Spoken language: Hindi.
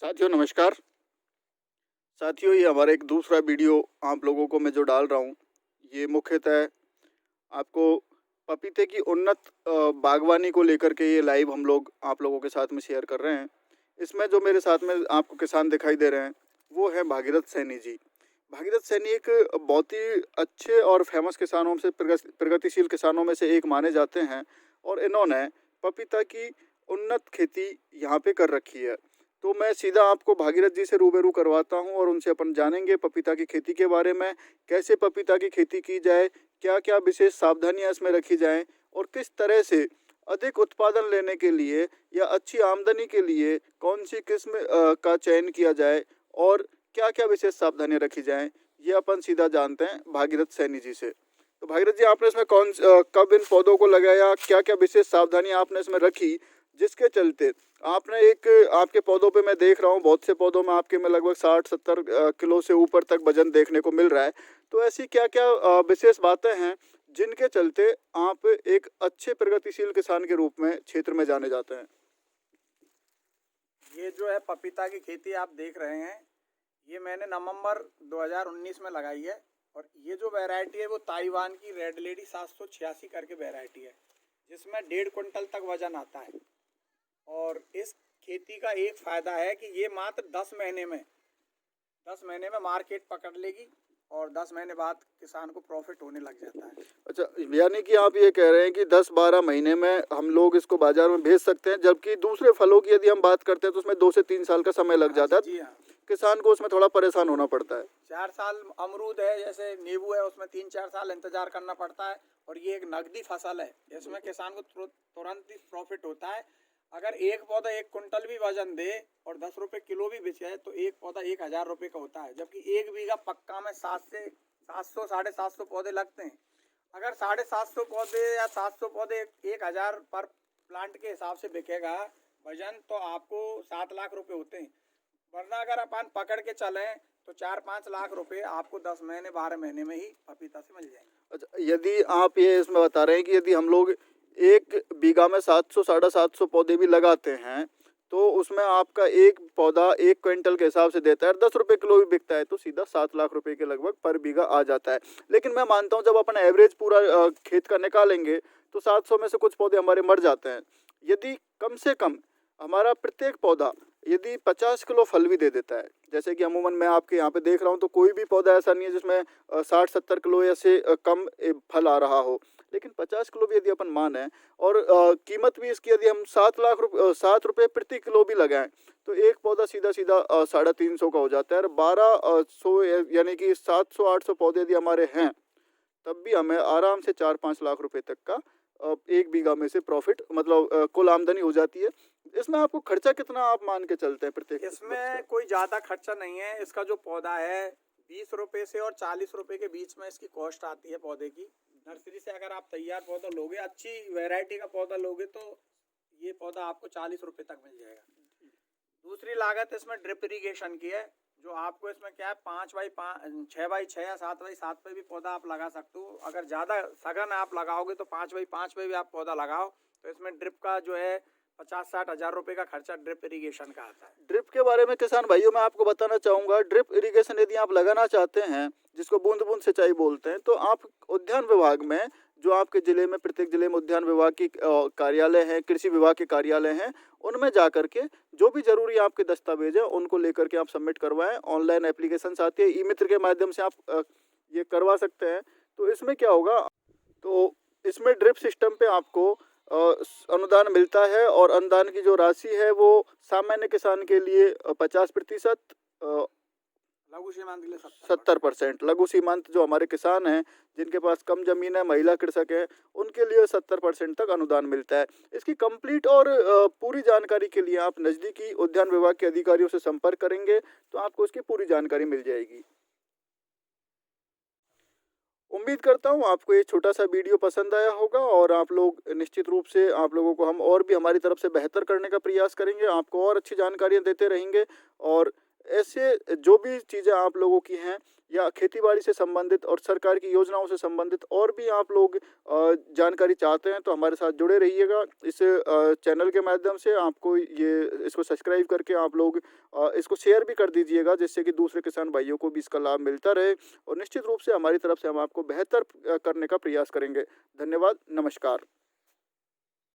साथियों नमस्कार। साथियों ये हमारा एक दूसरा वीडियो आप लोगों को मैं जो डाल रहा हूँ, ये मुख्यतः आपको पपीते की उन्नत बागवानी को लेकर के ये लाइव हम लोग आप लोगों के साथ में शेयर कर रहे हैं। इसमें जो मेरे साथ में आपको किसान दिखाई दे रहे हैं, वो हैं भागीरथ सैनी जी। भागीरथ सैनी एक बहुत ही अच्छे और फेमस किसानों में से प्रगतिशील किसानों में से एक माने जाते हैं और इन्होंने पपीता की उन्नत खेती यहाँ पे कर रखी है। तो मैं सीधा आपको भागीरथ जी से रूबरू करवाता हूँ और उनसे अपन जानेंगे पपीता की खेती के बारे में, कैसे पपीता की खेती की जाए, क्या-क्या विशेष सावधानियाँ इसमें रखी जाएँ और किस तरह से अधिक उत्पादन लेने के लिए या अच्छी आमदनी के लिए कौन-सी किस्म का चयन किया जाए और क्या-क्या विशेष सावधानियाँ रखी जाएँ, ये अपन सीधा जानते हैं भागीरथ सैनी जी से। तो भागीरथ जी आपने इसमें कब इन पौधों को लगाया, क्या-क्या विशेष सावधानियाँ आपने इसमें रखी, जिसके चलते आपने एक आपके पौधों पे मैं देख रहा हूँ बहुत से पौधों में आपके में लगभग 60-70 किलो से ऊपर तक वजन देखने को मिल रहा है। तो ऐसी क्या-क्या विशेष बातें हैं जिनके चलते आप एक अच्छे प्रगतिशील किसान के रूप में क्षेत्र में जाने जाते हैं? ये जो है पपीता की खेती आप देख रहे हैं, ये मैंने नवंबर 2019 में लगाई है। और ये जो वैरायटी है वो ताइवान की रेड लेडी 786 करके वैरायटी है, जिसमें 1.5 क्विंटल तक वजन आता है। और इस खेती का एक फ़ायदा है कि ये मात्र 10 महीने में मार्केट पकड़ लेगी और 10 महीने बाद किसान को प्रॉफिट होने लग जाता है। अच्छा, यानी कि आप ये कह रहे हैं कि 10-12 महीने में हम लोग इसको बाज़ार में भेज सकते हैं, जबकि दूसरे फलों की यदि हम बात करते हैं तो उसमें 2 से 3 साल का समय लग हाँ जाता जी, है। जी हाँ। किसान को उसमें थोड़ा परेशान होना पड़ता है। 4 साल अमरूद है, जैसे नींबू है, उसमें 3-4 साल इंतजार करना पड़ता है। और ये एक नकदी फसल है, इसमें किसान को तुरंत ही प्रॉफिट होता है। अगर एक पौधा 1 क्विंटल भी वजन दे और 10 रुपये किलो भी बिके तो एक पौधा 1,000 रुपये का होता है, जबकि 1 बीघा पक्का में 700 750 पौधे लगते हैं। अगर 750 पौधे या 700 पौधे 1,000 पर प्लांट के हिसाब से बिकेगा वजन, तो आपको 7 लाख रुपए होते हैं। वरना अगर अपन पकड़ के चलें तो 4-5 लाख रुपए आपको 10 महीने 12 महीने में ही पपीता से मिल जाएंगे। अच्छा, यदि आप ये इसमें बता रहे हैं कि यदि हम लोग 1 बीघा में 700 साढ़े 700 पौधे भी लगाते हैं, तो उसमें आपका एक पौधा 1 क्विंटल के हिसाब से देता है और 10 रुपए किलो भी बिकता है, तो सीधा 7 लाख रुपए के लगभग पर बीघा आ जाता है। लेकिन मैं मानता हूँ जब अपन एवरेज पूरा खेत का निकालेंगे, तो 700 में से कुछ पौधे हमारे मर जाते हैं। यदि कम से कम हमारा प्रत्येक पौधा यदि 50 किलो फल भी दे देता है, जैसे कि अमूमन मैं आपके यहाँ पे देख रहा हूँ तो कोई भी पौधा ऐसा नहीं है जिसमें 60-70 किलो या से कम फल आ रहा हो। लेकिन 50 किलो भी यदि अपन माने और कीमत भी इसकी यदि हम 7 रुपए प्रति किलो भी लगाएँ, तो एक पौधा सीधा-सीधा 350 का हो जाता है और 1200 यानी कि 700-800 पौधे यदि हमारे हैं, तब भी हमें आराम से 4-5 लाख रुपए तक का 1 बीघा में से प्रॉफ़िट मतलब कुल आमदनी हो जाती है। इसमें आपको खर्चा कितना आप मान के चलते हैं प्रत्येक वर्ष का? इसमें कोई ज़्यादा खर्चा नहीं है। इसका जो पौधा है 20 रुपए से और 40 रुपए के बीच में इसकी कॉस्ट आती है पौधे की। नर्सरी से अगर आप तैयार पौधा लोगे, अच्छी वैरायटी का पौधा लोगे, तो ये पौधा आपको 40 रुपए तक मिल जाएगा। दूसरी लागत इसमें ड्रिप इरिगेशन की है, जो आपको इसमें क्या है 5x5 6x6 या 7x7 पे भी पौधा आप लगा सकते हो। अगर ज़्यादा सघन आप लगाओगे तो 5x5 पे भी आप पौधा लगाओ, तो इसमें ड्रिप का जो है 50-60 हज़ार रुपये का खर्चा ड्रिप इरिगेशन का आता है। ड्रिप के बारे में किसान भाइयों मैं आपको बताना चाहूँगा, ड्रिप इरिगेशन यदि आप लगाना चाहते हैं, जिसको बूंद-बूंद सिंचाई बोलते हैं, तो आप उद्यान विभाग में जो आपके ज़िले में प्रत्येक ज़िले में उद्यान विभाग की कार्यालय हैं, कृषि विभाग के कार्यालय हैं, उनमें जाकर के जो भी ज़रूरी आपके दस्तावेज़ हैं, उनको लेकर के आप सबमिट करवाएँ। ऑनलाइन एप्लीकेशंस आती है, ई-मित्र के माध्यम से आप ये करवा सकते हैं। तो इसमें क्या होगा, तो इसमें ड्रिप सिस्टम पे आपको अनुदान मिलता है और अनुदान की जो राशि है वो सामान्य किसान के लिए 50% लघु सीमांत के लिए 70%, लघु सीमांत जो हमारे किसान हैं जिनके पास कम जमीन है, महिला कृषक हैं, उनके लिए 70% तक अनुदान मिलता है। इसकी कंप्लीट और पूरी जानकारी के लिए आप नज़दीकी उद्यान विभाग के अधिकारियों से संपर्क करेंगे तो आपको इसकी पूरी जानकारी मिल जाएगी। उम्मीद करता हूँ आपको ये छोटा-सा वीडियो पसंद आया होगा और आप लोग निश्चित रूप से आप लोगों को हम और भी हमारी तरफ से बेहतर करने का प्रयास करेंगे, आपको और अच्छी जानकारियाँ देते रहेंगे और ऐसे जो भी चीज़ें आप लोगों की हैं या खेती-बाड़ी से संबंधित और सरकार की योजनाओं से संबंधित और भी आप लोग जानकारी चाहते हैं तो हमारे साथ जुड़े रहिएगा। इस चैनल के माध्यम से आपको ये इसको सब्सक्राइब करके आप लोग इसको शेयर भी कर दीजिएगा, जिससे कि दूसरे किसान भाइयों को भी इसका लाभ मिलता रहे और निश्चित रूप से हमारी तरफ से हम आपको बेहतर करने का प्रयास करेंगे। धन्यवाद, नमस्कार।